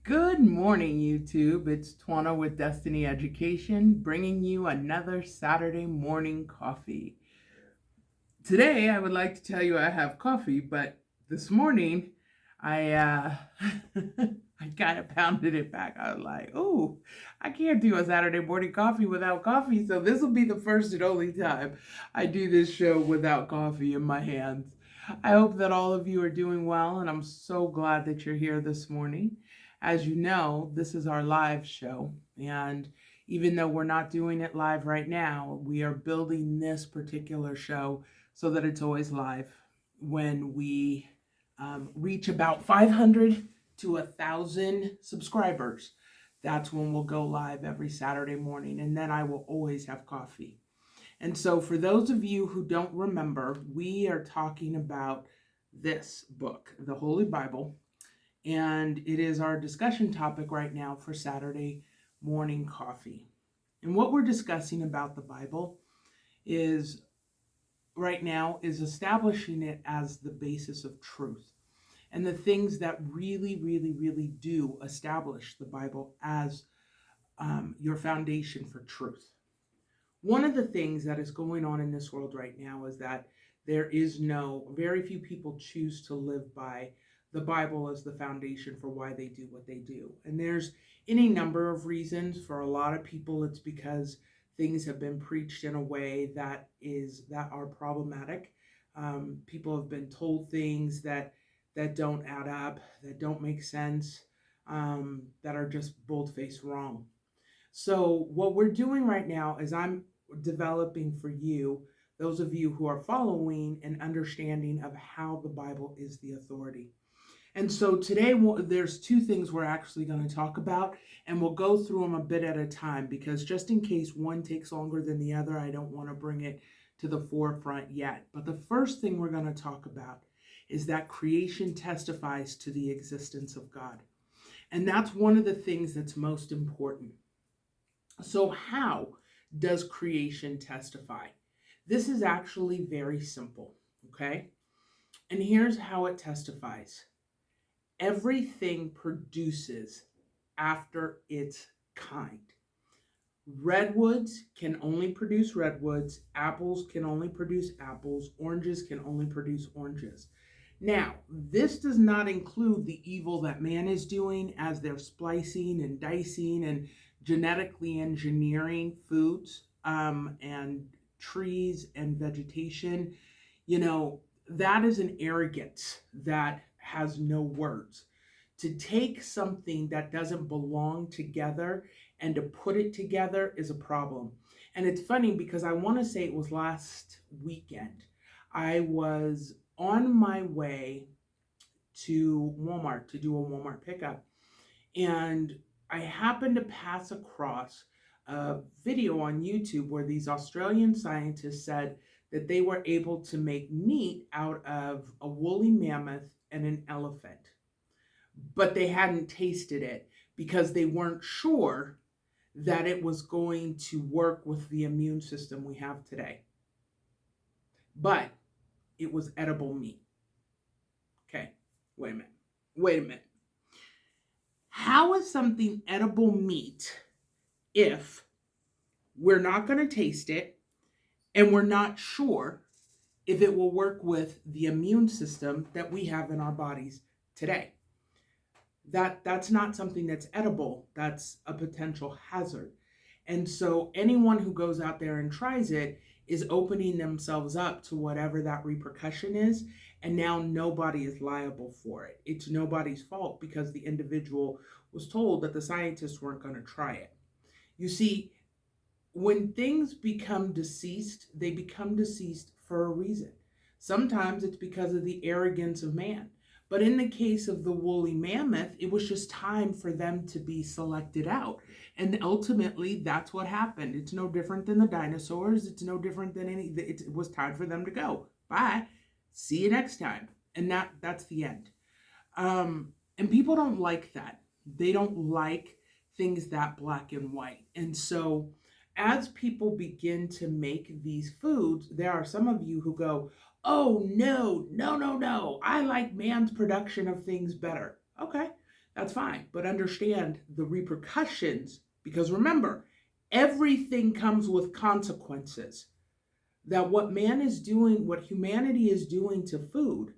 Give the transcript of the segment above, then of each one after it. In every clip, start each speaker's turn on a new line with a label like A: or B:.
A: Good morning, YouTube. It's Twana with Destiny Education, bringing you another Saturday morning coffee. Today, I would like to tell you I have coffee, but this morning, I I kind of pounded it back. I was like, "Oh, I can't do a Saturday morning coffee without coffee." So this will be the first and only time I do this show without coffee in my hands. I hope that all of you are doing well, and I'm so glad that you're here this morning. As you know, this is our live show, and even though we're not doing it live right now, we are building this particular show so that it's always live. When we reach about 500 to 1,000 subscribers, that's when we'll go live every Saturday morning, and then I will always have coffee. And so, for those of you who don't remember, we are talking about this book, the Holy Bible, and it is our discussion topic right now for Saturday morning coffee. And what we're discussing about the Bible is right now is establishing it as the basis of truth and the things that really do establish the Bible as your foundation for truth. One of the things that is going on in this world right now is that very few people choose to live by the Bible as the foundation for why they do what they do. And there's any number of reasons. For a lot of people, it's because things have been preached in a way that are problematic. People have been told things that don't add up, that don't make sense, that are just bold-faced wrong. So what we're doing right now is I'm developing for you, those of you who are following, an understanding of how the Bible is the authority. And so today there's two things we're actually going to talk about, and we'll go through them a bit at a time because just in case one takes longer than the other, I don't want to bring it to the forefront yet. But the first thing we're going to talk about is that creation testifies to the existence of God. And that's one of the things that's most important. So how does creation testify? This is actually very simple, okay? And here's how it testifies. Everything produces after its kind. Redwoods can only produce redwoods, apples can only produce apples, oranges can only produce oranges. Now, this does not include the evil that man is doing as they're splicing and dicing and genetically engineering foods and trees and vegetation. That is an arrogance that has no words. To take something that doesn't belong together and to put it together is a problem. And it's funny because I want to say it was last weekend. I was on my way to Walmart to do a Walmart pickup, and I happened to pass across a video on YouTube where these Australian scientists said that they were able to make meat out of a woolly mammoth and an elephant, but they hadn't tasted it because they weren't sure that it was going to work with the immune system we have today. But it was edible meat. Okay, wait a minute. How is something edible meat if we're not going to taste it and we're not sure if it will work with the immune system that we have in our bodies today? That's not something that's edible. That's a potential hazard. And so anyone who goes out there and tries it is opening themselves up to whatever that repercussion is. And now nobody is liable for it. It's nobody's fault because the individual was told that the scientists weren't going to try it. You see, when things become deceased, they become deceased for a reason. Sometimes it's because of the arrogance of man. But in the case of the woolly mammoth, it was just time for them to be selected out. And ultimately, that's what happened. It's no different than the dinosaurs. It's no different than it was time for them to go. Bye. See you next time. And that's the end. And people don't like that. They don't like things that black and white. And so as people begin to make these foods, there are some of you who go, oh, no. I like man's production of things better. Okay, that's fine. But understand the repercussions, because remember, everything comes with consequences. That what man is doing, what humanity is doing to food,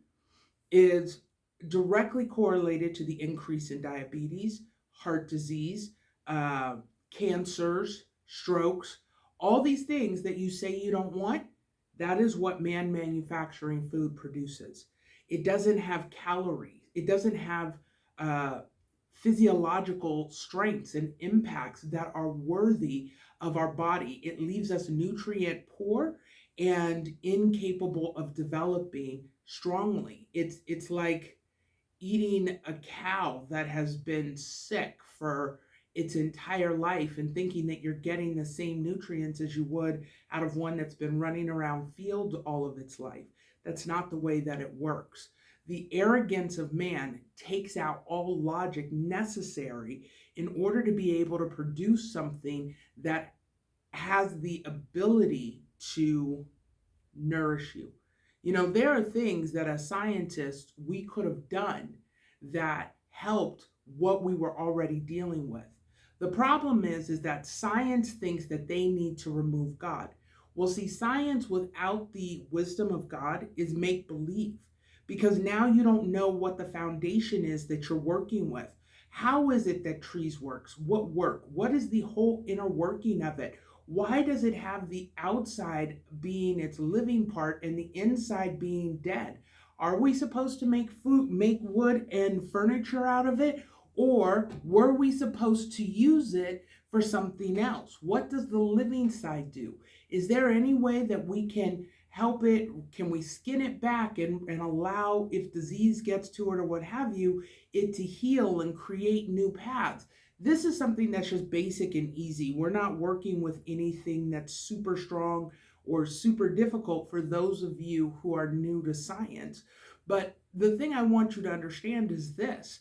A: is directly correlated to the increase in diabetes, heart disease, uh, cancers, strokes, all these things that you say you don't want. That is what man manufacturing food produces. It doesn't have calories, it doesn't have uh, physiological strengths and impacts that are worthy of our body. It leaves us nutrient poor and incapable of developing strongly. It's like eating a cow that has been sick for its entire life and thinking that you're getting the same nutrients as you would out of one that's been running around fields all of its life. That's not the way that it works. The arrogance of man takes out all logic necessary in order to be able to produce something that has the ability to nourish you. You know, there are things that as scientists we could have done that helped what we were already dealing with. The problem is that science thinks that they need to remove God. Well, see, science without the wisdom of God is make believe, because now you don't know what the foundation is that you're working with. How is it that trees works? What work? What is the whole inner working of it? Why does it have the outside being its living part and the inside being dead? Are we supposed to make food, make wood and furniture out of it? Or were we supposed to use it for something else? What does the living side do? Is there any way that we can help it? Can we skin it back and allow, if disease gets to it or what have you, it to heal and create new paths? This is something that's just basic and easy. We're not working with anything that's super strong or super difficult for those of you who are new to science. But the thing I want you to understand is this: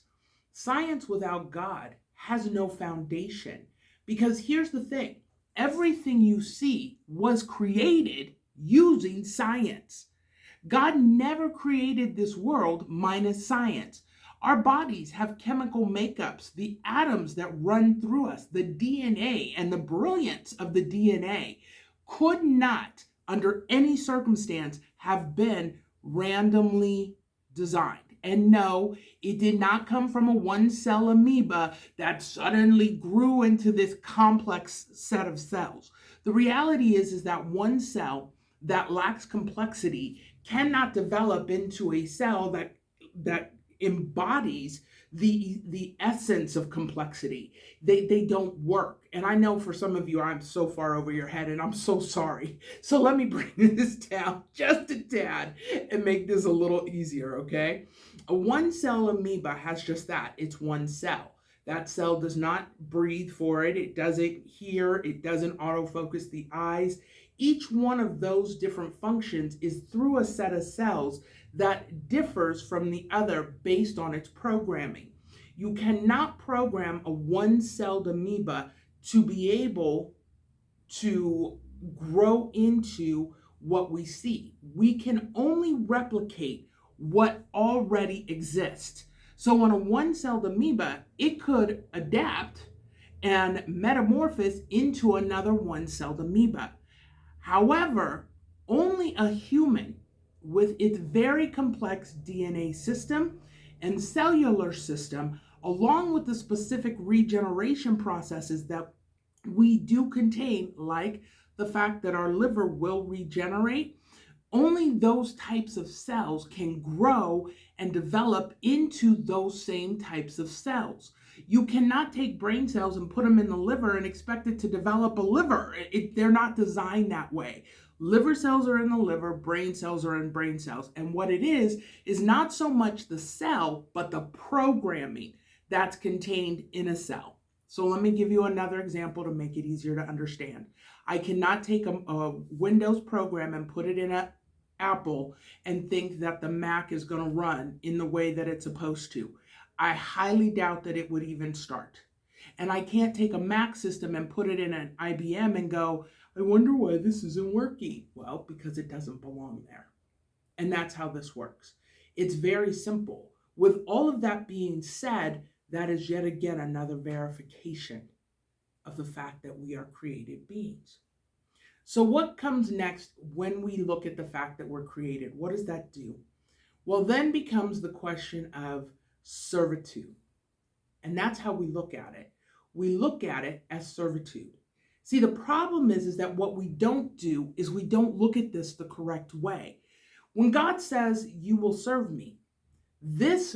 A: science without God has no foundation. Because here's the thing: everything you see was created using science. God never created this world minus science. Our bodies have chemical makeups, the atoms that run through us, the DNA, and the brilliance of the DNA could not, under any circumstance, have been randomly designed. And no, it did not come from a one-cell amoeba that suddenly grew into this complex set of cells. The reality is that one cell that lacks complexity cannot develop into a cell that embodies the essence of complexity. They don't work. And I know for some of you, I'm so far over your head and I'm so sorry. So let me bring this down just a tad and make this a little easier, okay? A one cell amoeba has just that. It's one cell. That cell does not breathe for it. It doesn't hear. It doesn't autofocus the eyes. Each one of those different functions is through a set of cells that differs from the other based on its programming. You cannot program a one-celled amoeba to be able to grow into what we see. We can only replicate what already exists. So on a one-celled amoeba, it could adapt and metamorphose into another one-celled amoeba. However, only a human with its very complex DNA system and cellular system, along with the specific regeneration processes that we do contain, like the fact that our liver will regenerate, only those types of cells can grow and develop into those same types of cells. You cannot take brain cells and put them in the liver and expect it to develop a liver. They're not designed that way. Liver cells are in the liver, brain cells are in brain cells. And what it is not so much the cell, but the programming that's contained in a cell. So let me give you another example to make it easier to understand. I cannot take a Windows program and put it in an Apple and think that the Mac is going to run in the way that it's supposed to. I highly doubt that it would even start. And I can't take a Mac system and put it in an IBM and go, I wonder why this isn't working. Well, because it doesn't belong there. And that's how this works. It's very simple. With all of that being said, that is yet again another verification of the fact that we are created beings. So, what comes next when we look at the fact that we're created? What does that do? Well, then becomes the question of servitude. And that's how we look at it. We look at it as servitude. See, the problem is that what we don't do is we don't look at this the correct way. When God says, you will serve me, this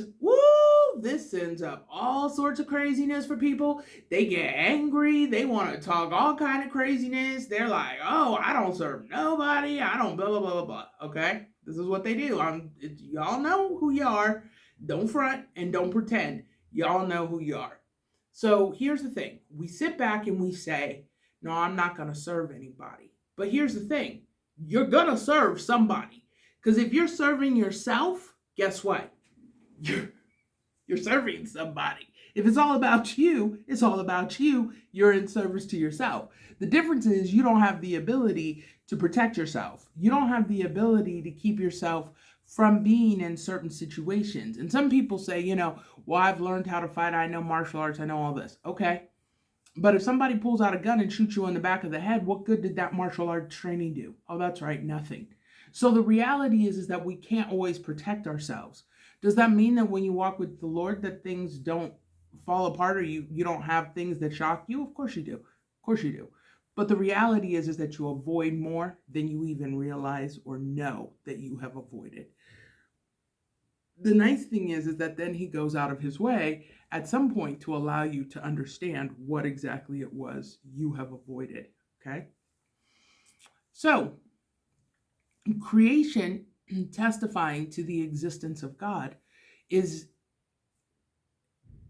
A: sends up all sorts of craziness for people. They get angry. They want to talk all kind of craziness. They're like, oh, I don't serve nobody. I don't blah, blah, blah, blah, blah. Okay? This is what they do. Y'all know who you are. Don't front and don't pretend. Y'all know who you are. So here's the thing. We sit back and we say, no, I'm not going to serve anybody. But here's the thing. You're going to serve somebody. Because if you're serving yourself, guess what? You're serving somebody. If it's all about you, it's all about you. You're in service to yourself. The difference is you don't have the ability to protect yourself. You don't have the ability to keep yourself from being in certain situations. And some people say, well, I've learned how to fight. I know martial arts. I know all this. Okay. But if somebody pulls out a gun and shoots you in the back of the head, what good did that martial arts training do? Oh, that's right. Nothing. So the reality is that we can't always protect ourselves. Does that mean that when you walk with the Lord that things don't fall apart or you don't have things that shock you? Of course you do. Of course you do. But the reality is that you avoid more than you even realize or know that you have avoided. The nice thing is that then he goes out of his way at some point to allow you to understand what exactly it was you have avoided. Okay? So, creation testifying to the existence of God is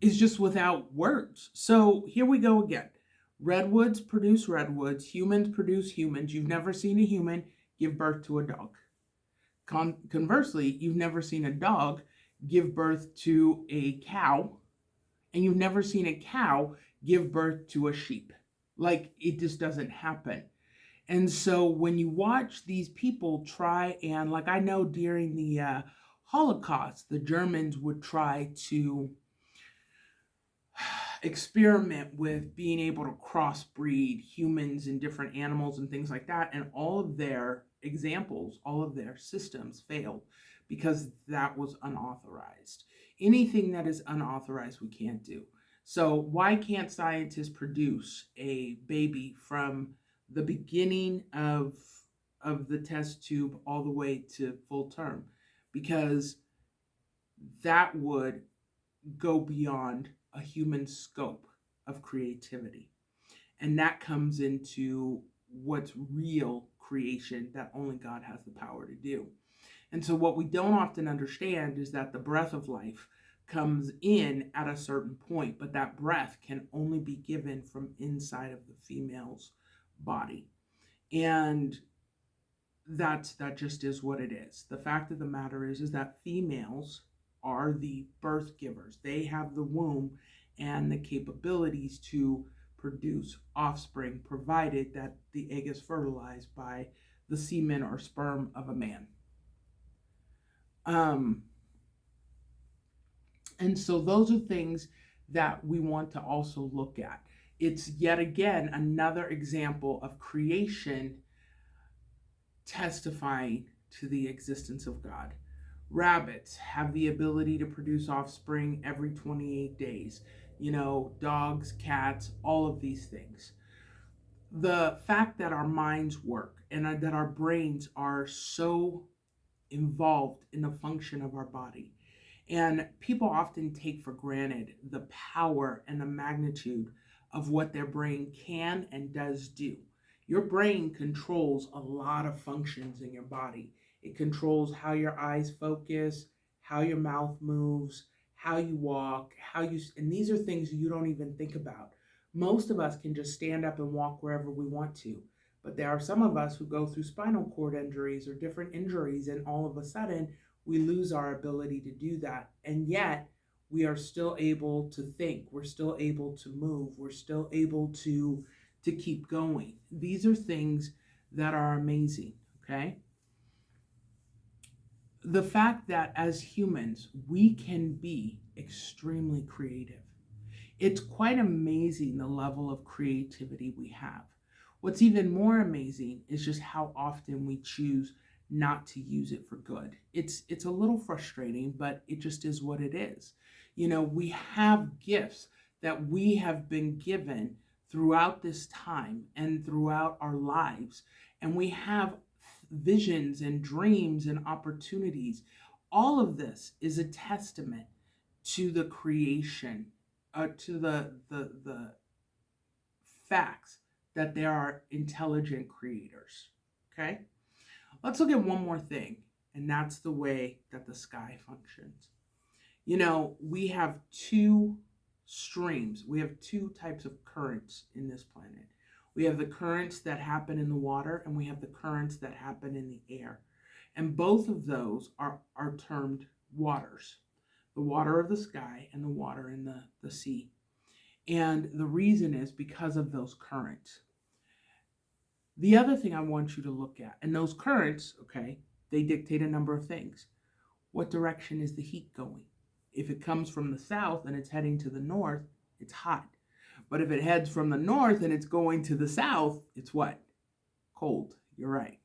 A: just without words. So here we go again. Redwoods produce redwoods. Humans produce humans. You've never seen a human give birth to a dog. Conversely, you've never seen a dog give birth to a cow, and you've never seen a cow give birth to a sheep. Like, it just doesn't happen. And so when you watch these people try and, like, I know during the Holocaust, the Germans would try to experiment with being able to crossbreed humans and different animals and things like that. And all of their examples, all of their systems failed because that was unauthorized. Anything that is unauthorized, we can't do. So why can't scientists produce a baby from the beginning of the test tube all the way to full term? Because that would go beyond a human scope of creativity. And that comes into what's real creation that only God has the power to do. And so what we don't often understand is that the breath of life comes in at a certain point, but that breath can only be given from inside of the female's body. And that just is what it is. The fact of the matter is that females are the birth givers. They have the womb and the capabilities to produce offspring, provided that the egg is fertilized by the semen or sperm of a man. And so those are things that we want to also look at. It's yet again another example of creation testifying to the existence of God. Rabbits have the ability to produce offspring every 28 days. Dogs, cats, all of these things. The fact that our minds work and that our brains are so involved in the function of our body. And people often take for granted the power and the magnitude of what their brain can and does do. Your brain controls a lot of functions in your body. It controls how your eyes focus, how your mouth moves, how you walk, and these are things you don't even think about. Most of us can just stand up and walk wherever we want to. But there are some of us who go through spinal cord injuries or different injuries, and all of a sudden we lose our ability to do that. And yet we are still able to think. We're still able to move. We're still able to keep going. These are things that are amazing, okay? The fact that as humans, we can be extremely creative. It's quite amazing the level of creativity we have. What's even more amazing is just how often we choose not to use it for good. It's a little frustrating, but it just is what it is. We have gifts that we have been given throughout this time and throughout our lives, and we have visions and dreams and opportunities. All of this is a testament to the creation, to the facts that there are intelligent creators. Okay? Let's look at one more thing, and that's the way that the sky functions. We have two streams. We have two types of currents in this planet. We have the currents that happen in the water, and we have the currents that happen in the air. And both of those are termed waters. The water of the sky and the water in the sea. And the reason is because of those currents. The other thing I want you to look at, and those currents, okay, they dictate a number of things. What direction is the heat going? If it comes from the south and it's heading to the north, it's hot. But if it heads from the north and it's going to the south, it's what? Cold. You're right.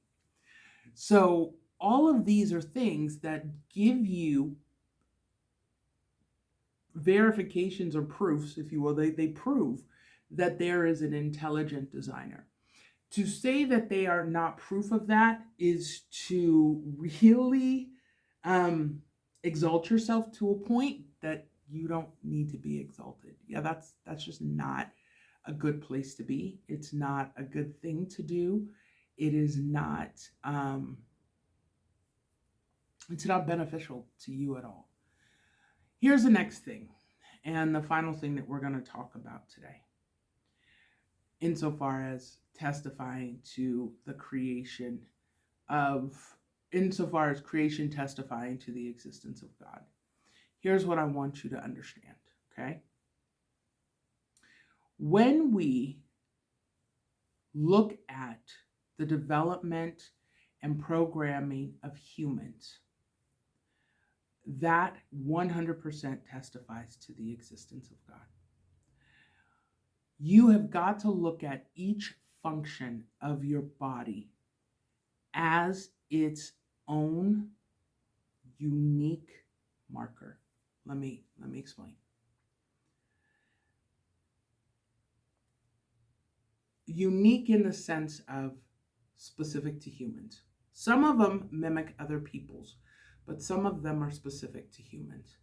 A: So all of these are things that give you verifications or proofs, if you will. They prove that there is an intelligent designer. To say that they are not proof of that is to really exalt yourself to a point that you don't need to be exalted. Yeah, that's just not a good place to be. It's not a good thing to do. It is not it's not beneficial to you at all. Here's the next thing, and the final thing that we're going to talk about today, insofar as testifying to the creation insofar as creation testifying to the existence of God. Here's what I want you to understand, okay? When we look at the development and programming of humans, that 100% testifies to the existence of God. You have got to look at each function of your body as its own unique marker. Let me explain. Unique in the sense of specific to humans. Some of them mimic other people's, but some of them are specific to humans.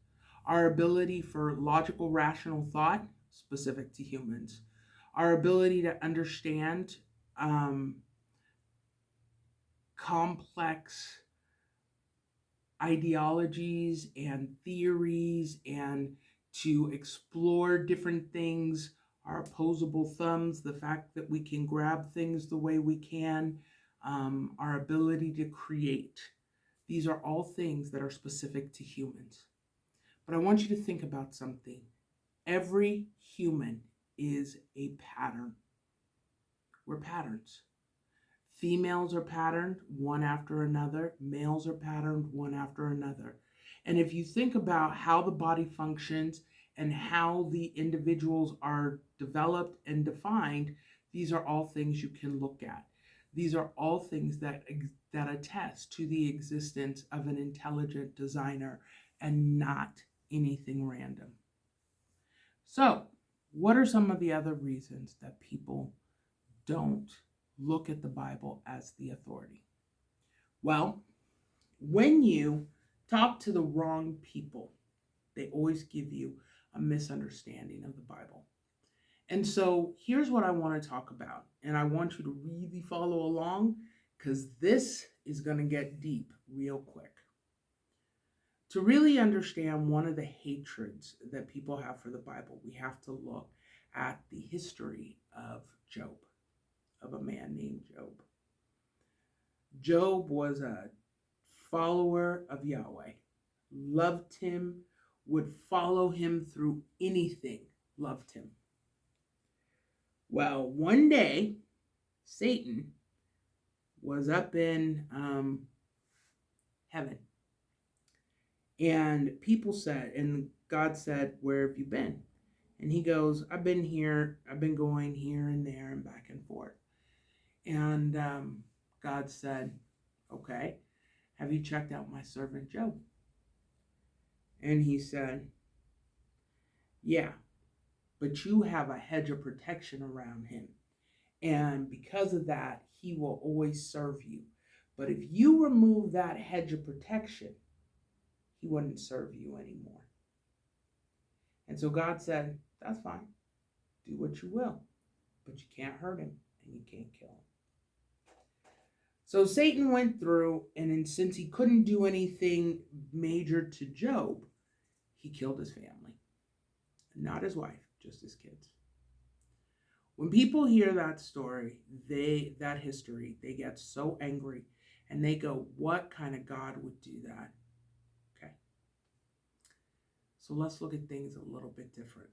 A: Our ability for logical, rational thought, specific to humans. Our ability to understand complex ideologies and theories and to explore different things, our opposable thumbs, the fact that we can grab things the way we can, our ability to create. These are all things that are specific to humans. But I want you to think about something. Every human is a pattern. We're patterns. Females are patterned one after another. Males are patterned one after another. And if you think about how the body functions and how the individuals are developed and defined, these are all things you can look at. These are all things that attest to the existence of an intelligent designer and not anything random. So, what are some of the other reasons that people don't look at the Bible as the authority? Well, when you talk to the wrong people, they always give you a misunderstanding of the Bible. And so here's what I want to talk about. And I want you to really follow along because this is going to get deep real quick. To really understand one of the hatreds that people have for the Bible, we have to look at the history of Job, of a man named Job. Job was a follower of Yahweh, loved him, would follow him through anything, loved him. Well, one day, Satan was up in heaven. And people said, and God said, "Where have you been?" And he goes, "I've been here. I've been going here and there and back and forth." And God said, "Okay, have you checked out my servant Job?" And he said, "Yeah, but you have a hedge of protection around him. And because of that, he will always serve you. But if you remove that hedge of protection, he wouldn't serve you anymore." And so God said, "That's fine. Do what you will. But you can't hurt him and you can't kill him." So Satan went through, and since he couldn't do anything major to Job, he killed his family. Not his wife, just his kids. When people hear that story, that history, they get so angry and they go, "What kind of God would do that?" Okay. So let's look at things a little bit different.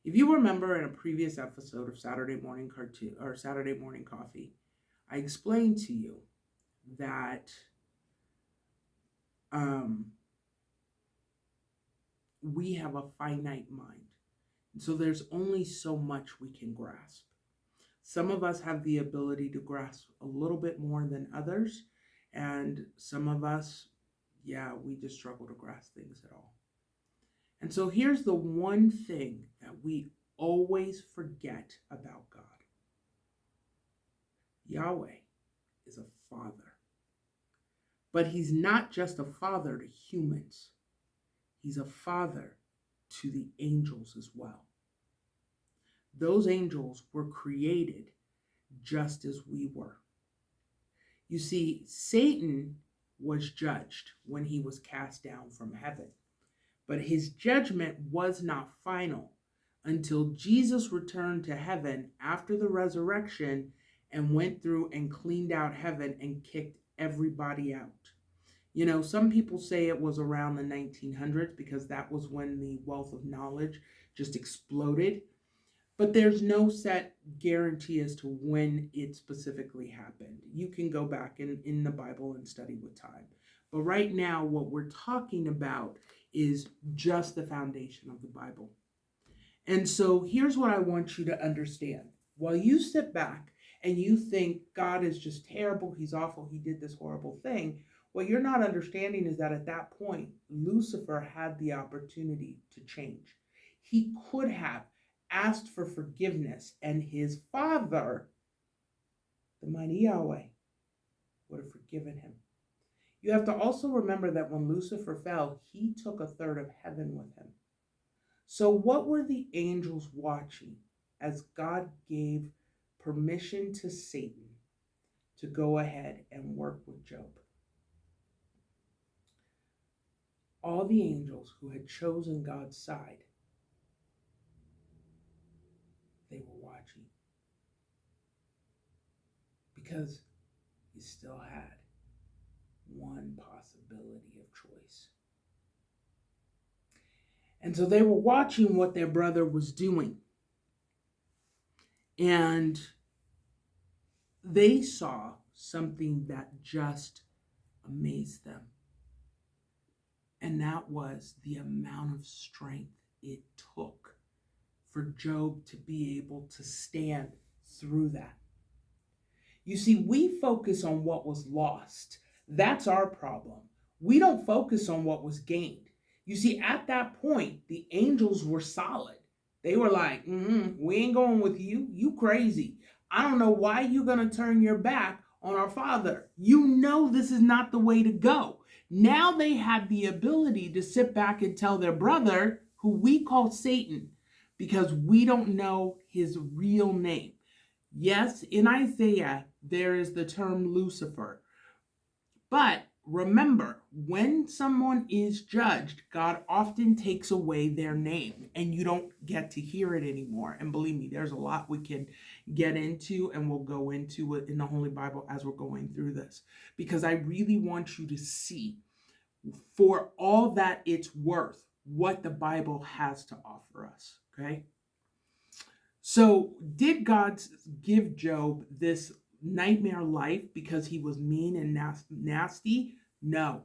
A: If you remember in a previous episode of Saturday Morning Cartoon or Saturday Morning Coffee, I explained to you that we have a finite mind. So there's only so much we can grasp. Some of us have the ability to grasp a little bit more than others. And some of us, we just struggle to grasp things at all. And so here's the one thing that we always forget about God. Yahweh is a father. But he's not just a father to humans. He's a father to the angels as well. Those angels were created just as we were. You see, Satan was judged when he was cast down from heaven, but his judgment was not final until Jesus returned to heaven after the resurrection and went through and cleaned out heaven and kicked everybody out. You know, some people say it was around the 1900s because that was when the wealth of knowledge just exploded. But there's no set guarantee as to when it specifically happened. You can go back in the Bible and study with time. But right now, what we're talking about is just the foundation of the Bible. And so here's what I want you to understand. While you sit back and you think God is just terrible, he's awful, he did this horrible thing, what you're not understanding is that at that point, Lucifer had the opportunity to change. He could have asked for forgiveness, and his father, the mighty Yahweh, would have forgiven him. You have to also remember that when Lucifer fell, he took a third of heaven with him. So what were the angels watching as God gave permission to Satan to go ahead and work with Job? All the angels who had chosen God's side, they were watching. Because you still had one possibility of choice. And so they were watching what their brother was doing. And they saw something that just amazed them. And that was the amount of strength it took for Job to be able to stand through that. You see, we focus on what was lost. That's our problem. We don't focus on what was gained. You see, at that point, the angels were solid. They were like, we ain't going with you. You crazy. I don't know why you're going to turn your back on our father. You know this is not the way to go. Now they had the ability to sit back and tell their brother, who we call Satan, because we don't know his real name. Yes, in Isaiah, there is the term Lucifer. But remember, when someone is judged, God often takes away their name and you don't get to hear it anymore. And believe me, there's a lot we can get into and we'll go into it in the Holy Bible as we're going through this. Because I really want you to see, for all that it's worth, what the Bible has to offer us, okay? So did God give Job this nightmare life because he was mean and nasty? No,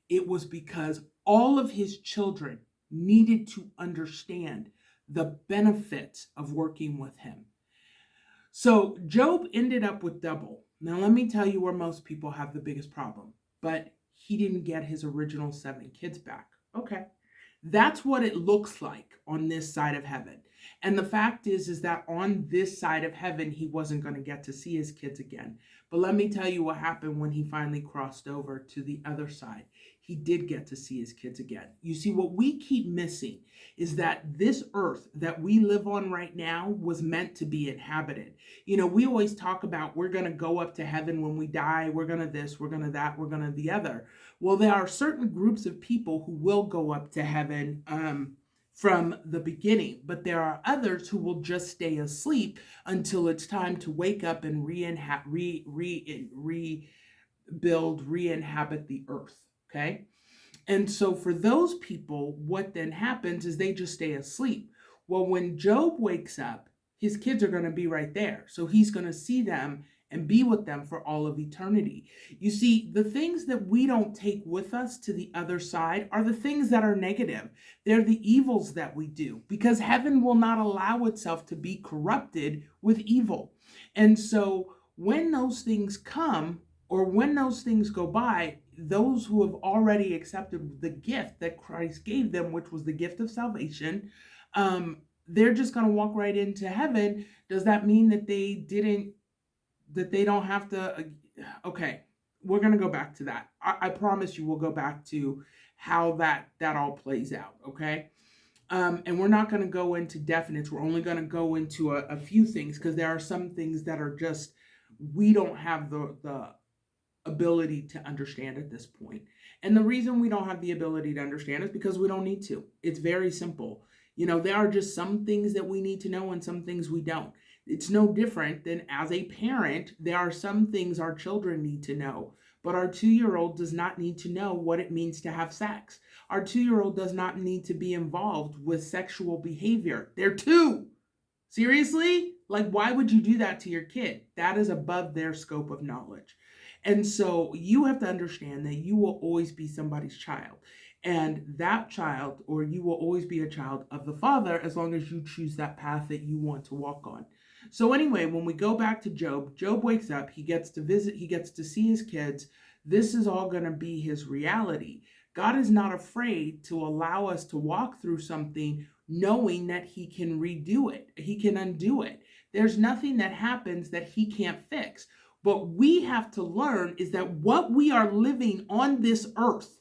A: it was because all of his children needed to understand the benefits of working with him. So Job ended up with double. Now, let me tell you where most people have the biggest problem. But he didn't get his original 7 kids back. Okay. That's what it looks like on this side of heaven. And the fact is that on this side of heaven, he wasn't going to get to see his kids again. But let me tell you what happened when he finally crossed over to the other side. He did get to see his kids again. You see, what we keep missing is that this earth that we live on right now was meant to be inhabited. You know, we always talk about we're going to go up to heaven when we die. We're going to this, we're going to that, we're going to the other. Well, there are certain groups of people who will go up to heaven from the beginning, but there are others who will just stay asleep until it's time to wake up and rebuild, re-inhabit the earth. Okay. And so for those people, what then happens is they just stay asleep. Well, when Job wakes up, his kids are going to be right there. So he's going to see them and be with them for all of eternity. You see, the things that we don't take with us to the other side are the things that are negative. They're the evils that we do, because heaven will not allow itself to be corrupted with evil. And so when those things come, or when those things go by, those who have already accepted the gift that Christ gave them, which was the gift of salvation, they're just going to walk right into heaven. Does that mean that they don't have to? Okay, we're going to go back to that. I promise you we'll go back to how that all plays out, okay? And we're not going to go into definites. We're only going to go into a few things, because there are some things that are just, we don't have the ability to understand at this point. And the reason we don't have the ability to understand is because we don't need to. It's very simple. You know, there are just some things that we need to know and some things we don't. It's no different than as a parent, there are some things our children need to know, but our 2-year-old does not need to know what it means to have sex. Our 2-year-old does not need to be involved with sexual behavior. They're 2. Seriously? Like, why would you do that to your kid? That is above their scope of knowledge. And so you have to understand that you will always be somebody's child. And that child, or you will always be a child of the Father, as long as you choose that path that you want to walk on. So anyway, when we go back to Job, Job wakes up, he gets to visit, he gets to see his kids. This is all going to be his reality. God is not afraid to allow us to walk through something knowing that he can redo it. He can undo it. There's nothing that happens that he can't fix. But we have to learn is that what we are living on this earth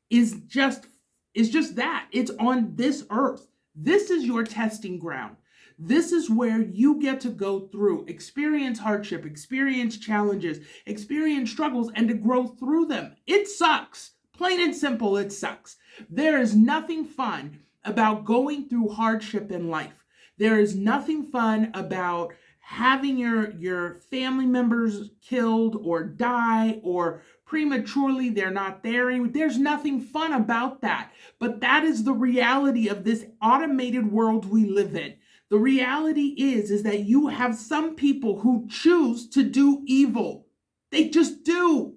A: is just that. It's on this earth. This is your testing ground. This is where you get to go through, experience hardship, experience challenges, experience struggles, and to grow through them. It sucks. Plain and simple, it sucks. There is nothing fun about going through hardship in life. There is nothing fun about having your family members killed or die, or prematurely they're not there. There's nothing fun about that. But that is the reality of this automated world we live in. The reality is that you have some people who choose to do evil. They just do.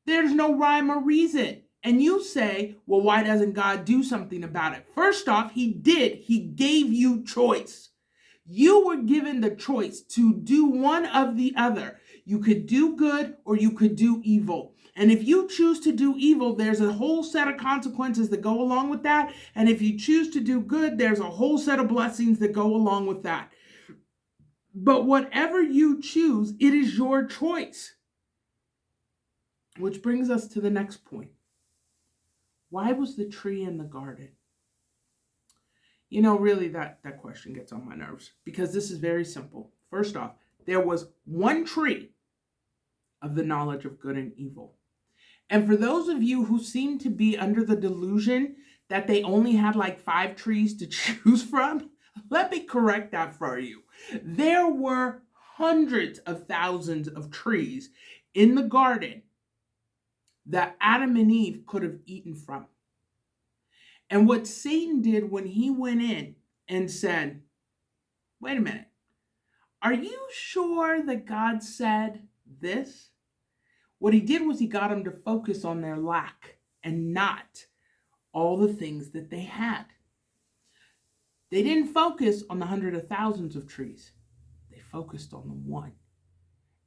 A: There's no rhyme or reason. And you say, well, why doesn't God do something about it? First off, he did. He gave you choice. You were given the choice to do one of the other. You could do good or you could do evil. And if you choose to do evil, there's a whole set of consequences that go along with that. And if you choose to do good, there's a whole set of blessings that go along with that. But whatever you choose, it is your choice. Which brings us to the next point. Why was the tree in the garden? You know, really, that question gets on my nerves, because this is very simple. First off, there was one tree of the knowledge of good and evil. And for those of you who seem to be under the delusion that they only had like 5 trees to choose from, let me correct that for you. There were hundreds of thousands of trees in the garden that Adam and Eve could have eaten from. And what Satan did when he went in and said, wait a minute, are you sure that God said this? What he did was he got them to focus on their lack and not all the things that they had. They didn't focus on the hundreds of thousands of trees. They focused on the one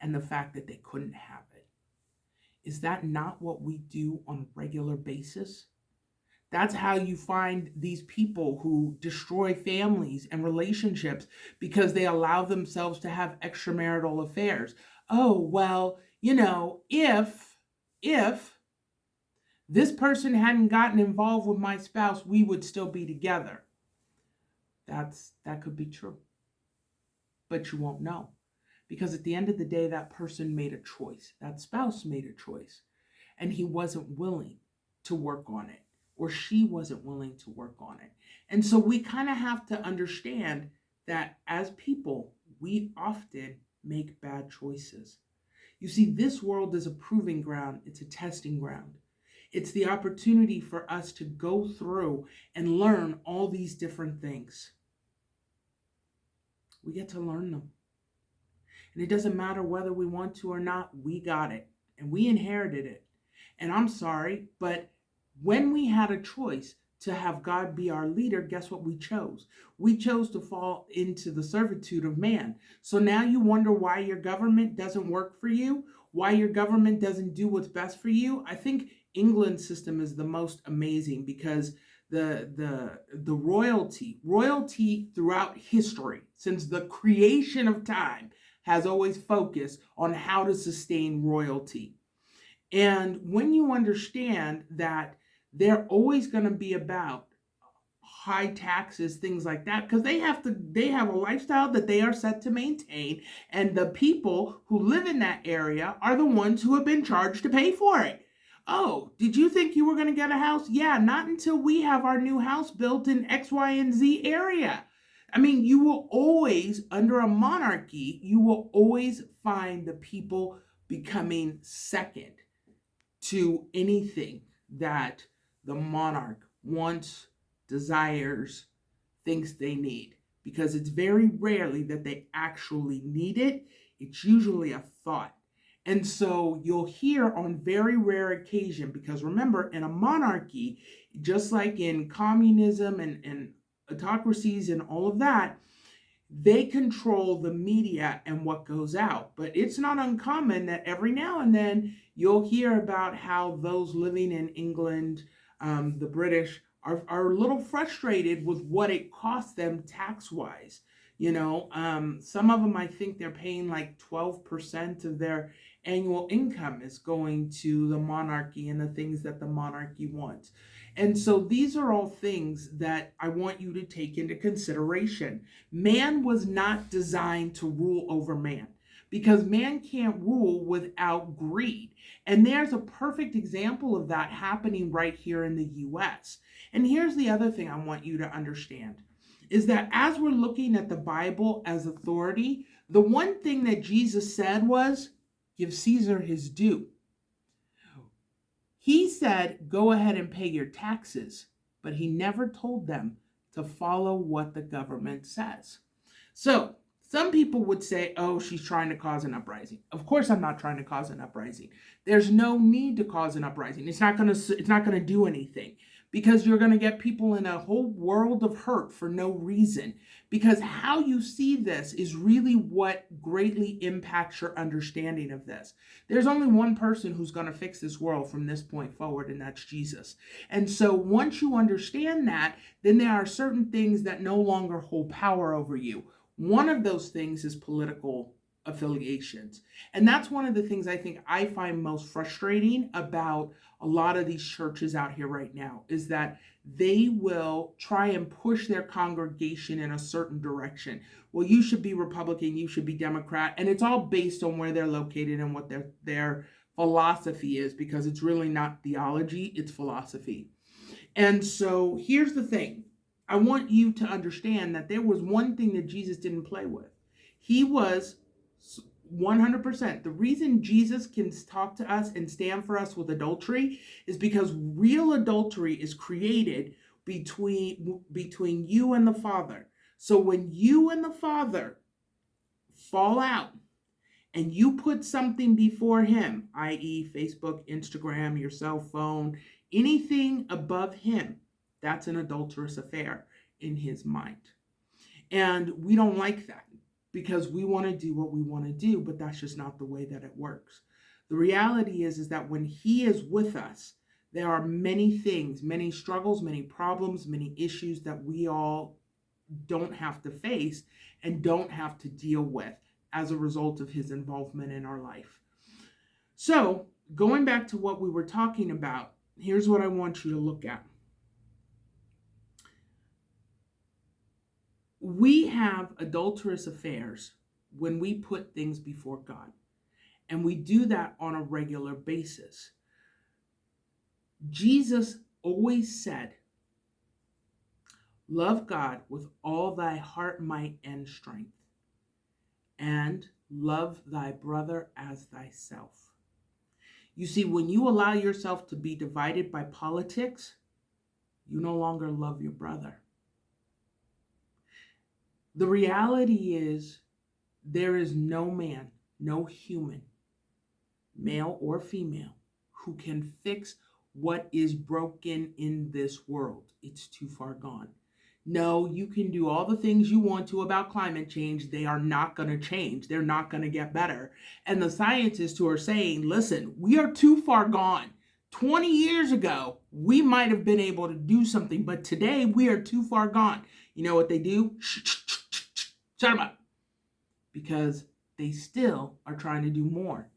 A: and the fact that they couldn't have it. Is that not what we do on a regular basis? That's how you find these people who destroy families and relationships because they allow themselves to have extramarital affairs. Oh, well, if this person hadn't gotten involved with my spouse, we would still be together. That could be true. But you won't know. Because at the end of the day, that person made a choice. That spouse made a choice. And he wasn't willing to work on it. Or she wasn't willing to work on it. And so we kind of have to understand that as people, we often make bad choices. You see, this world is a proving ground. It's a testing ground. It's the opportunity for us to go through and learn all these different things. We get to learn them. And it doesn't matter whether we want to or not, we got it. And we inherited it. And I'm sorry, but when we had a choice to have God be our leader, guess what we chose? We chose to fall into the servitude of man. So now you wonder why your government doesn't work for you, why your government doesn't do what's best for you. I think England's system is the most amazing because the royalty throughout history, since the creation of time, has always focused on how to sustain royalty. And when you understand that they're always going to be about high taxes, things like that, because they have a lifestyle that they are set to maintain, and the people who live in that area are the ones who have been charged to pay for it. Oh, did you think you were going to get a house? Yeah, not until we have our new house built in X, Y, and Z area. I mean, you will always, under a monarchy, you will always find the people becoming second to anything that the monarch wants, desires, thinks they need. Because it's very rarely that they actually need it. It's usually a thought. And so you'll hear on very rare occasion, because remember, in a monarchy, just like in communism and autocracies and all of that, they control the media and what goes out. But it's not uncommon that every now and then you'll hear about how those living in England, the British, are a little frustrated with what it costs them tax-wise. Some of them, I think they're paying like 12% of their annual income is going to the monarchy and the things that the monarchy wants. And so these are all things that I want you to take into consideration. Man was not designed to rule over man, because man can't rule without greed. And there's a perfect example of that happening right here in the U.S. And here's the other thing I want you to understand, is that as we're looking at the Bible as authority, the one thing that Jesus said was, give Caesar his due. He said, go ahead and pay your taxes, but he never told them to follow what the government says. So some people would say, oh, she's trying to cause an uprising. Of course, I'm not trying to cause an uprising. There's no need to cause an uprising. It's not going to do anything, because you're going to get people in a whole world of hurt for no reason. Because how you see this is really what greatly impacts your understanding of this. There's only one person who's going to fix this world from this point forward, and that's Jesus. And so once you understand that, then there are certain things that no longer hold power over you. One of those things is political affiliations. And that's one of the things I think I find most frustrating about a lot of these churches out here right now, is that they will try and push their congregation in a certain direction. Well, you should be Republican, you should be Democrat, and it's all based on where they're located and what their philosophy is, because it's really not theology, it's philosophy. And so here's the thing. I want you to understand that there was one thing that Jesus didn't play with. He was 100%. The reason Jesus can talk to us and stand for us with adultery is because real adultery is created between you and the Father. So when you and the Father fall out and you put something before him, i.e. Facebook, Instagram, your cell phone, anything above him, That's an adulterous affair in his mind. And we don't like that because we want to do what we want to do, but that's just not the way that it works. The reality is that when he is with us, there are many things, many struggles, many problems, many issues that we all don't have to face and don't have to deal with as a result of his involvement in our life. So, going back to what we were talking about, here's what I want you to look at. We have adulterous affairs when we put things before God, and we do that on a regular basis. Jesus always said, love God with all thy heart, might, and strength, and love thy brother as thyself. You see, when you allow yourself to be divided by politics, you no longer love your brother. The reality is there is no man, no human, male or female, who can fix what is broken in this world. It's too far gone. No, you can do all the things you want to about climate change. They are not going to change. They're not going to get better. And the scientists who are saying, listen, we are too far gone. 20 years ago, we might have been able to do something, but today we are too far gone. You know what they do? Shut them up. Because they still are trying to do more.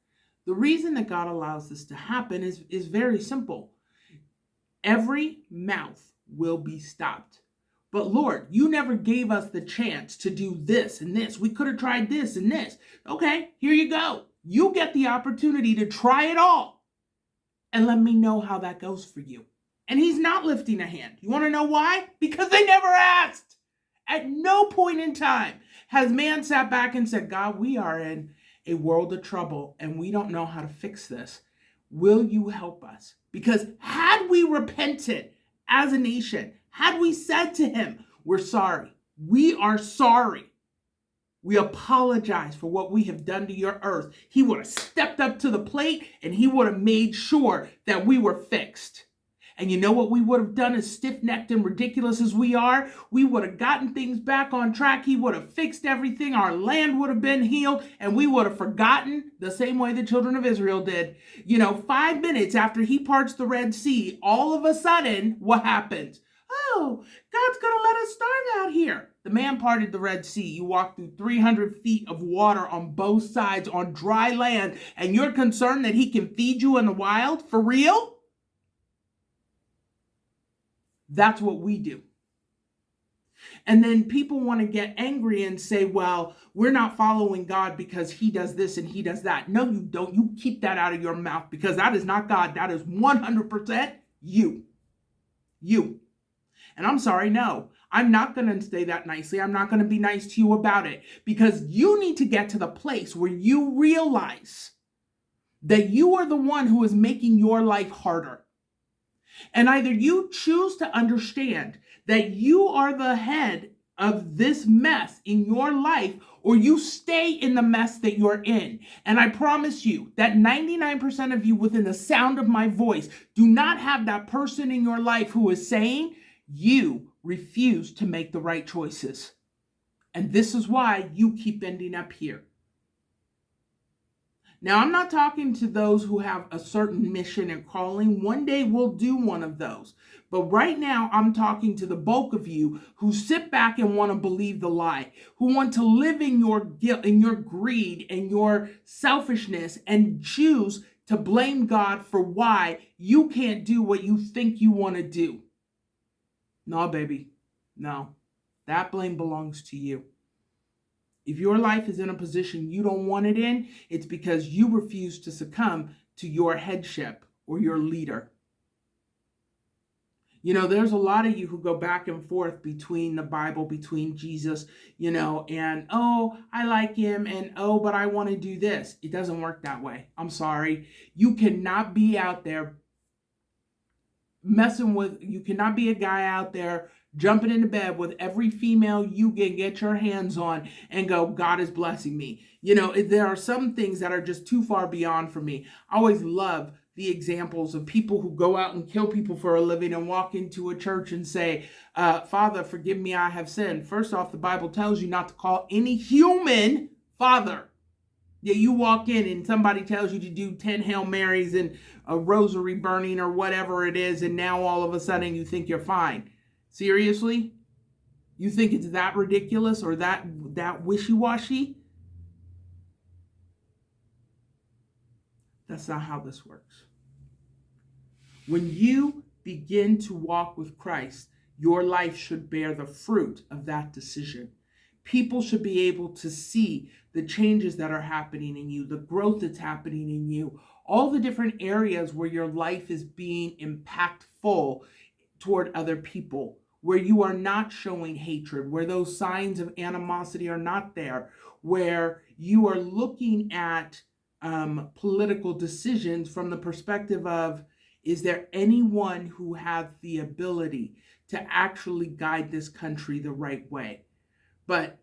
A: The reason that God allows this to happen is very simple. Every mouth will be stopped. But Lord, you never gave us the chance to do this and this. We could have tried this and this. Okay, here you go. You get the opportunity to try it all. And let me know how that goes for you. And he's not lifting a hand. You want to know why? Because they never asked. At no point in time has man sat back and said, God, we are in a world of trouble and we don't know how to fix this. Will you help us? Because had we repented as a nation, had we said to him, we're sorry, we are sorry, we apologize for what we have done to your earth, he would have stepped up to the plate and he would have made sure that we were fixed. And you know what we would have done, as stiff-necked and ridiculous as we are? We would have gotten things back on track. He would have fixed everything. Our land would have been healed. And we would have forgotten the same way the children of Israel did. 5 minutes after he parts the Red Sea, all of a sudden, what happens? Oh, God's going to let us starve out here. The man parted the Red Sea. You walk through 300 feet of water on both sides on dry land. And you're concerned that he can feed you in the wild? For real? That's what we do. And then people want to get angry and say, well, we're not following God because he does this and he does that. No, you don't. You keep that out of your mouth because that is not God. That is 100% you. You. And I'm sorry, no, I'm not going to say that nicely. I'm not going to be nice to you about it because you need to get to the place where you realize that you are the one who is making your life harder. And either you choose to understand that you are the head of this mess in your life, or you stay in the mess that you're in. And I promise you that 99% of you within the sound of my voice do not have that person in your life who is saying you refuse to make the right choices. And this is why you keep ending up here. Now, I'm not talking to those who have a certain mission and calling. One day we'll do one of those. But right now, I'm talking to the bulk of you who sit back and want to believe the lie, who want to live in your guilt, in your greed, and your selfishness, and choose to blame God for why you can't do what you think you want to do. No, baby. No. That blame belongs to you. If your life is in a position you don't want it in, it's because you refuse to succumb to your headship or your leader. There's a lot of you who go back and forth between the Bible, between Jesus, and, oh, I like him, and, oh, but I want to do this. It doesn't work that way. I'm sorry. You cannot be out there you cannot be a guy out there jumping into bed with every female you can get your hands on and go, God is blessing me. There are some things that are just too far beyond for me. I always love the examples of people who go out and kill people for a living and walk into a church and say, Father, forgive me, I have sinned. First off, the Bible tells you not to call any human Father. Yeah, you walk in and somebody tells you to do 10 Hail Marys and a rosary burning or whatever it is, and now all of a sudden you think you're fine. Seriously? You think it's that ridiculous or that wishy-washy? That's not how this works. When you begin to walk with Christ, your life should bear the fruit of that decision. People should be able to see the changes that are happening in you, the growth that's happening in you, all the different areas where your life is being impactful toward other people, where you are not showing hatred, where those signs of animosity are not there, where you are looking at political decisions from the perspective of, is there anyone who has the ability to actually guide this country the right way? But,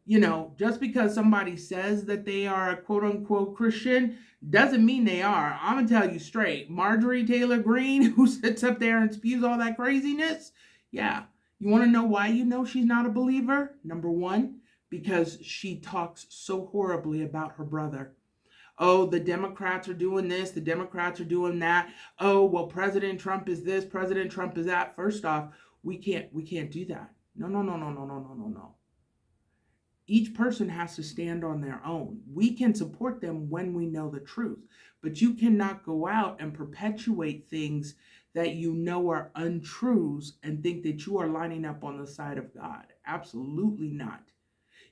A: just because somebody says that they are a quote unquote Christian doesn't mean they are. I'm going to tell you straight. Marjorie Taylor Greene, who sits up there and spews all that craziness, yeah. You want to know why you know she's not a believer? Number one, because she talks so horribly about her brother. Oh, the Democrats are doing this, the Democrats are doing that. Oh, well, President Trump is this, President Trump is that. First off, we can't do that. No. Each person has to stand on their own. We can support them when we know the truth, but you cannot go out and perpetuate things that you know are untruths and think that you are lining up on the side of God. Absolutely not.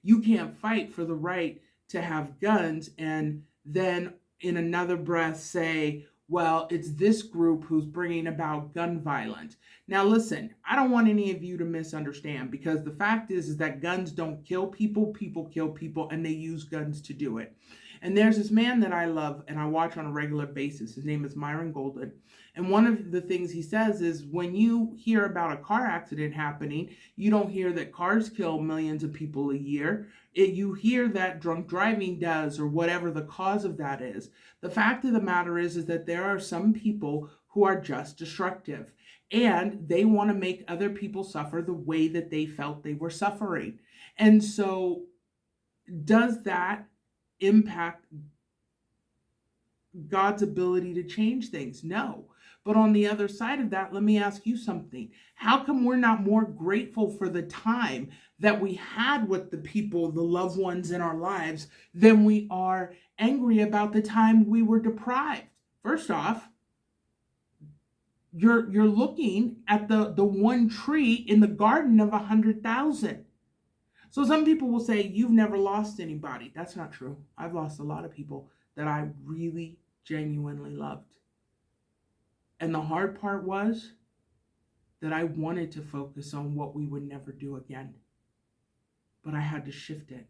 A: You can't fight for the right to have guns and then in another breath say, well, it's this group who's bringing about gun violence. Now, listen, I don't want any of you to misunderstand, because the fact is that guns don't kill people, people kill people, and they use guns to do it. And there's this man that I love and I watch on a regular basis. His name is Myron Golden. And one of the things he says is, when you hear about a car accident happening, you don't hear that cars kill millions of people a year. You hear that drunk driving does, or whatever the cause of that is. The fact of the matter is that there are some people who are just destructive, and they want to make other people suffer the way that they felt they were suffering. And so, does that impact God's ability to change things? No. But on the other side of that, let me ask you something. How come we're not more grateful for the time that we had with the people, the loved ones in our lives, than we are angry about the time we were deprived? First off, you're looking at the one tree in the garden of 100,000. So some people will say, you've never lost anybody. That's not true. I've lost a lot of people that I really genuinely loved. And the hard part was that I wanted to focus on what we would never do again. But I had to shift it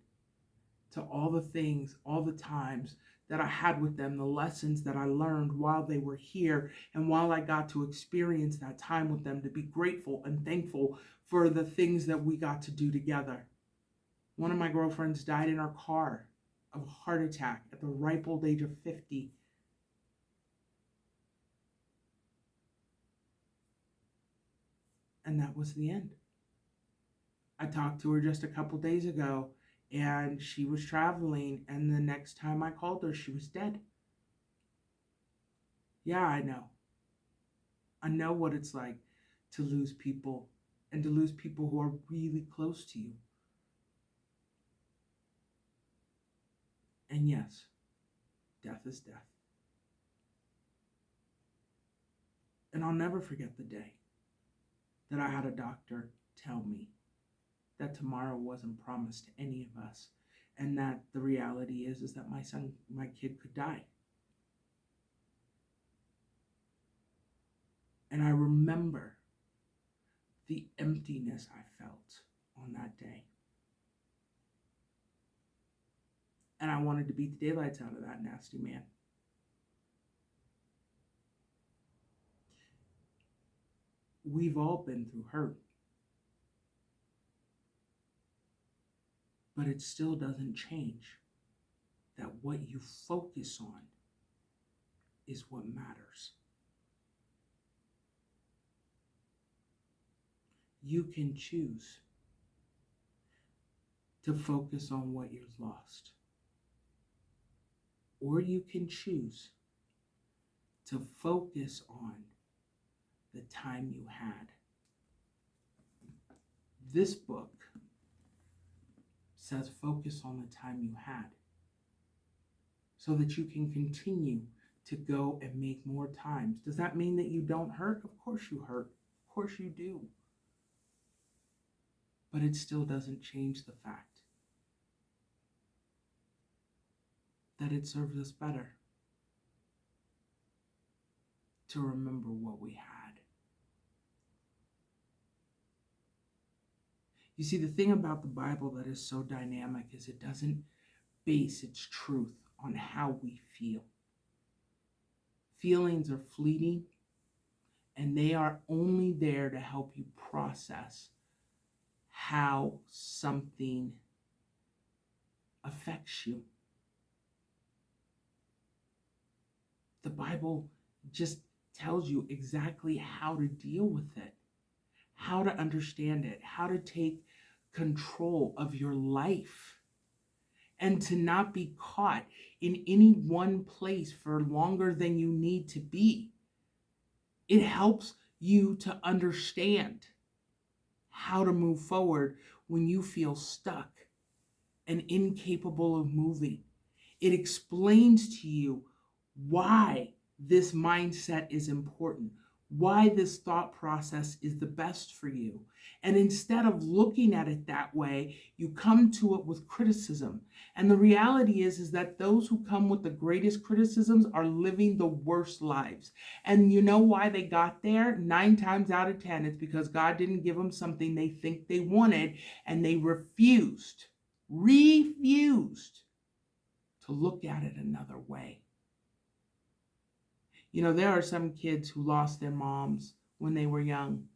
A: to all the things, all the times that I had with them, the lessons that I learned while they were here, and while I got to experience that time with them, to be grateful and thankful for the things that we got to do together. One of my girlfriends died in our car of a heart attack at the ripe old age of 50. And that was the end. I talked to her just a couple days ago, and she was traveling, and the next time I called her, she was dead. Yeah, I know. I know what it's like to lose people, and to lose people who are really close to you. And yes, death is death. And I'll never forget the day that I had a doctor tell me that tomorrow wasn't promised to any of us, and that the reality is that my kid could die. And I remember the emptiness I felt on that day. And I wanted to beat the daylights out of that nasty man. We've all been through hurt. But it still doesn't change that what you focus on is what matters. you can choose to focus on what you've lost. Or you can choose to focus on the time you had. This book says focus on the time you had so that you can continue to go and make more times. Does that mean that you don't hurt? Of course you hurt. Of course you do. But it still doesn't change the fact that it serves us better to remember what we had. You see, the thing about the Bible that is so dynamic is it doesn't base its truth on how we feel. Feelings are fleeting, and they are only there to help you process how something affects you. The Bible just tells you exactly how to deal with it, how to understand it, how to take control of your life, and to not be caught in any one place for longer than you need to be. It helps you to understand how to move forward when you feel stuck and incapable of moving. It explains to you why this mindset is important, why this thought process is the best for you. And instead of looking at it that way, you come to it with criticism. And the reality is that those who come with the greatest criticisms are living the worst lives. And you know why they got there? 9 times out of 10, it's because God didn't give them something they think they wanted, and they refused to look at it another way. You know, there are some kids who lost their moms when they were young,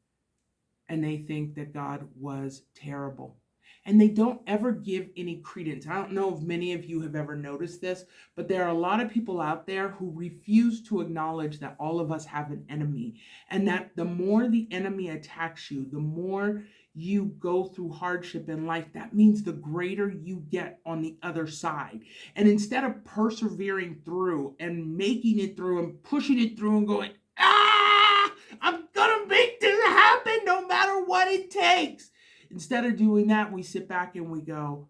A: and they think that God was terrible. And they don't ever give any credence. I don't know if many of you have ever noticed this, but there are a lot of people out there who refuse to acknowledge that all of us have an enemy, and that the more the enemy attacks you, the more you go through hardship in life, that means the greater you get on the other side. And instead of persevering through and making it through and pushing it through and going, I'm gonna make this happen no matter what it takes. Instead of doing that, we sit back and we go,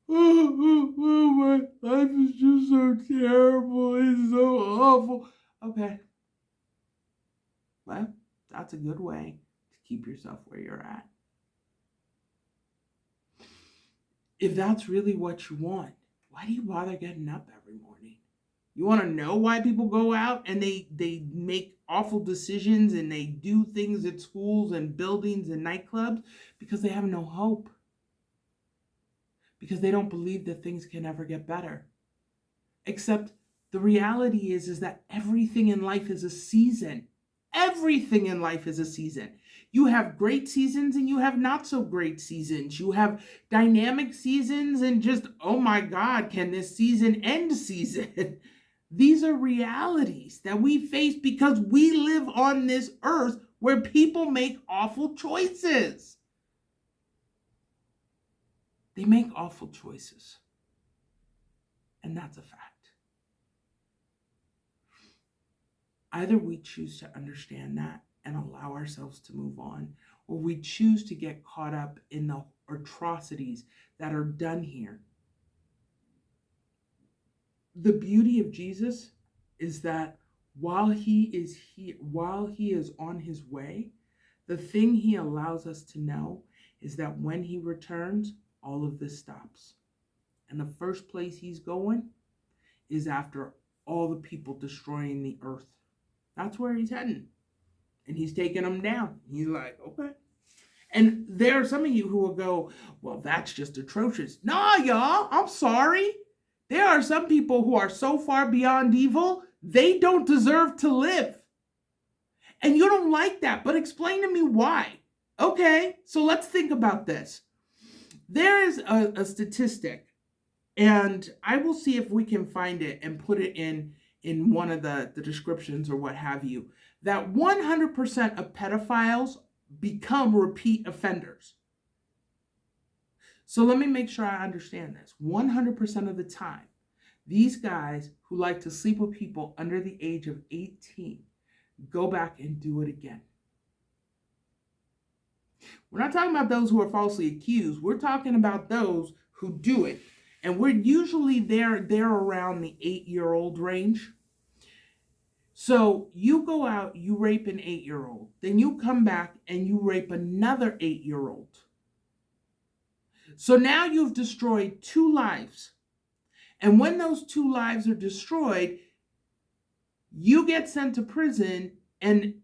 A: my life is just so terrible. It's so awful. Okay. Well, that's a good way to keep yourself where you're at. If that's really what you want, why do you bother getting up every morning? You want to know why people go out and they make awful decisions and they do things at schools and buildings and nightclubs? Because they have no hope. Because they don't believe that things can ever get better. Except the reality is that everything in life is a season. Everything in life is a season. You have great seasons and you have not so great seasons. You have dynamic seasons and just, oh my God, can this season end season? These are realities that we face because we live on this earth where people make awful choices. They make awful choices. And that's a fact. Either we choose to understand that and allow ourselves to move on, or we choose to get caught up in the atrocities that are done here. The beauty of Jesus is that while he is on his way, the thing he allows us to know is that when he returns, all of this stops. And the first place he's going is after all the people destroying the earth. That's where he's heading. And he's taking them down. He's like, okay. And there are some of you who will go, well, that's just atrocious. Nah, y'all, I'm sorry. There are some people who are so far beyond evil, they don't deserve to live. And you don't like that, but explain to me why. Okay, so let's think about this. There is a statistic, and I will see if we can find it and put it in one of the descriptions or what have you, that 100% of pedophiles become repeat offenders. So let me make sure I understand this. 100% of the time, these guys who like to sleep with people under the age of 18 go back and do it again. We're not talking about those who are falsely accused. We're talking about those who do it. And we're usually there around the 8-year-old range. So you go out, you rape an 8-year-old, then you come back and you rape another 8-year-old. So now you've destroyed 2 lives. And when those 2 lives are destroyed, you get sent to prison, and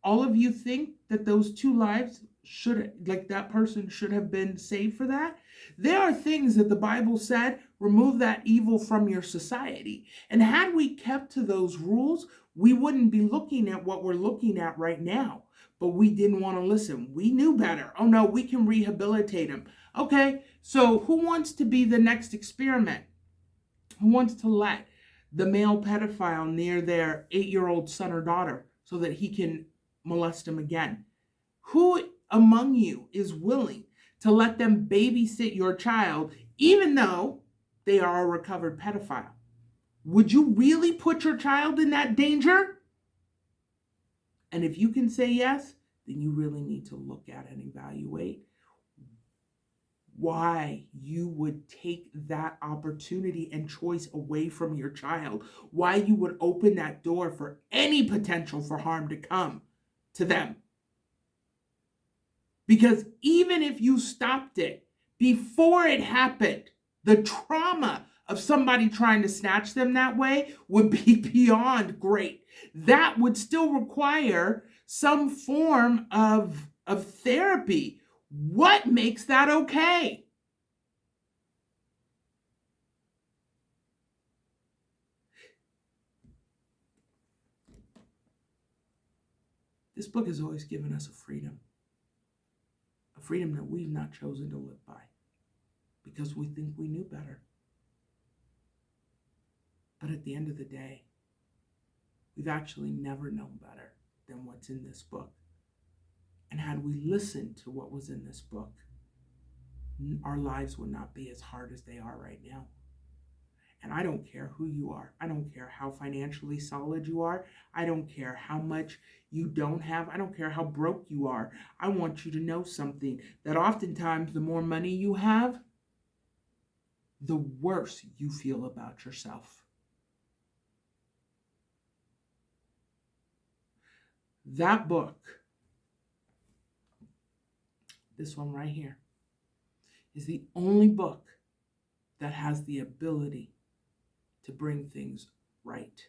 A: all of you think that those 2 lives that person should have been saved for that. There are things that the Bible said, remove that evil from your society. And had we kept to those rules, we wouldn't be looking at what we're looking at right now. But we didn't want to listen. We knew better. Oh no, we can rehabilitate him. Okay, so who wants to be the next experiment? Who wants to let the male pedophile near their 8-year-old son or daughter so that he can molest them again? Who among you is willing to let them babysit your child even though they are a recovered pedophile? Would you really put your child in that danger? And if you can say yes, then you really need to look at and evaluate why you would take that opportunity and choice away from your child, why you would open that door for any potential for harm to come to them. Because even if you stopped it before it happened, the trauma of somebody trying to snatch them that way would be beyond great. That would still require some form of therapy. What makes that okay? This book has always given us a freedom that we've not chosen to live by because we think we knew better. But at the end of the day, we've actually never known better than what's in this book. And had we listened to what was in this book, our lives would not be as hard as they are right now. And I don't care who you are. I don't care how financially solid you are. I don't care how much you don't have. I don't care how broke you are. I want you to know something, that oftentimes the more money you have, the worse you feel about yourself. That book, this one right here, is the only book that has the ability to bring things right.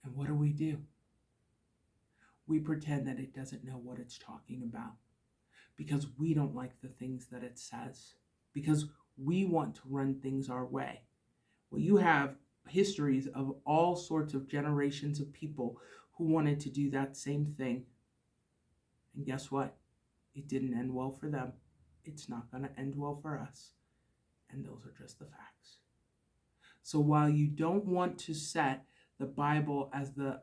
A: And what do? We pretend that it doesn't know what it's talking about because we don't like the things that it says, because we want to run things our way. Well, you have histories of all sorts of generations of people who wanted to do that same thing. And guess what? It didn't end well for them. It's not going to end well for us. And those are just the facts. So while you don't want to set the Bible as the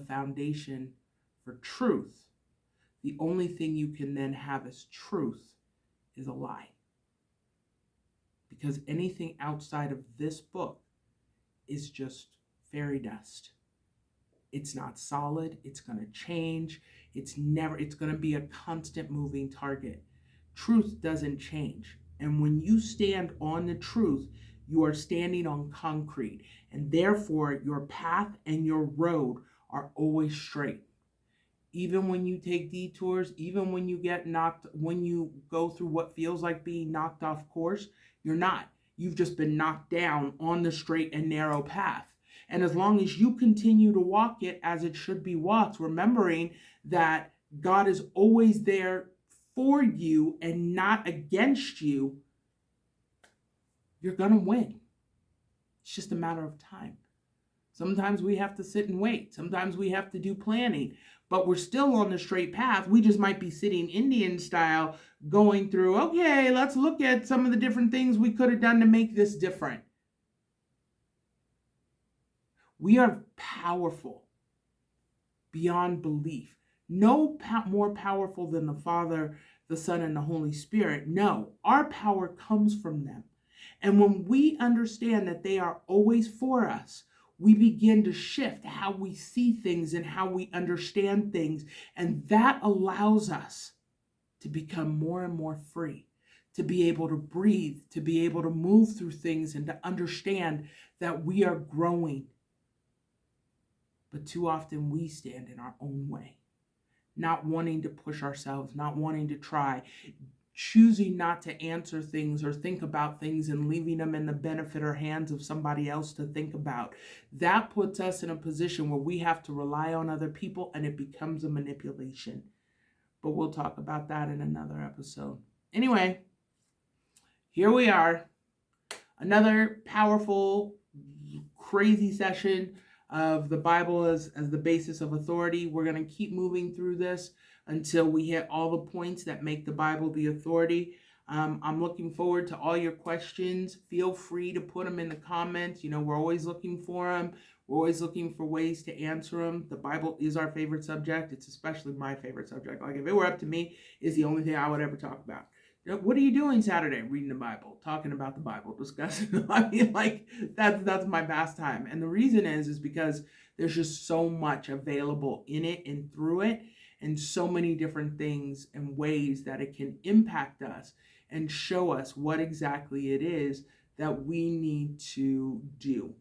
A: foundation for truth, the only thing you can then have as truth is a lie. Because anything outside of this book is just fairy dust. It's not solid. It's going to change. It's going to be a constant moving target. Truth doesn't change. And when you stand on the truth, you are standing on concrete. And therefore, your path and your road are always straight. Even when you take detours, even when you go through what feels like being knocked off course, you're not. You've just been knocked down on the straight and narrow path. And as long as you continue to walk it as it should be walked, remembering that God is always there for you and not against you, you're going to win. It's just a matter of time. Sometimes we have to sit and wait. Sometimes we have to do planning. But we're still on the straight path. We just might be sitting Indian style going through, okay, let's look at some of the different things we could have done to make this different. We are powerful beyond belief. more powerful than the Father, the Son, and the Holy Spirit. No, our power comes from them. And when we understand that they are always for us, we begin to shift how we see things and how we understand things. And that allows us to become more and more free, to be able to breathe, to be able to move through things, and to understand that we are growing. But too often we stand in our own way, not wanting to push ourselves, not wanting to try, choosing not to answer things or think about things and leaving them in the benefit or hands of somebody else to think about. That puts us in a position where we have to rely on other people, and it becomes a manipulation. But we'll talk about that in another episode. Anyway, here we are. Another powerful, crazy session of the Bible as the basis of authority. We're going to keep moving through this until we hit all the points that make the Bible the authority. I'm looking forward to all your questions. Feel free to put them in the comments. We're always looking for them. We're always looking for ways to answer them. The Bible is our favorite subject. It's especially my favorite subject. Like, if it were up to me, it's the only thing I would ever talk about. What are you doing Saturday? Reading the Bible, talking about the Bible, discussing. I mean, like, that's my pastime. And the reason is because there's just so much available in it and through it, and so many different things and ways that it can impact us and show us what exactly it is that we need to do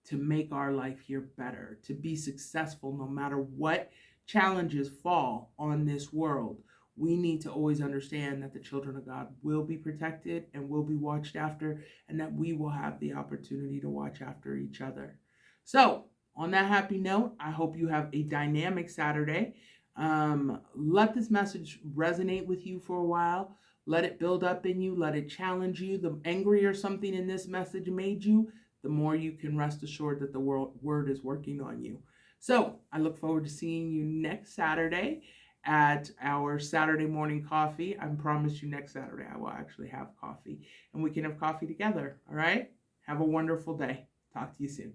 A: to make our life here better, to be successful no matter what challenges fall on this world. We need to always understand that the children of God will be protected and will be watched after, and that we will have the opportunity to watch after each other. So, on that happy note, I hope you have a dynamic Saturday. Let this message resonate with you for a while. Let it build up in you. Let it challenge you. The angrier something in this message made you, the more you can rest assured that the word is working on you. So I look forward to seeing you next Saturday at our Saturday morning coffee. I promise you next Saturday I will actually have coffee, and we can have coffee together. All right? Have a wonderful day. Talk to you soon.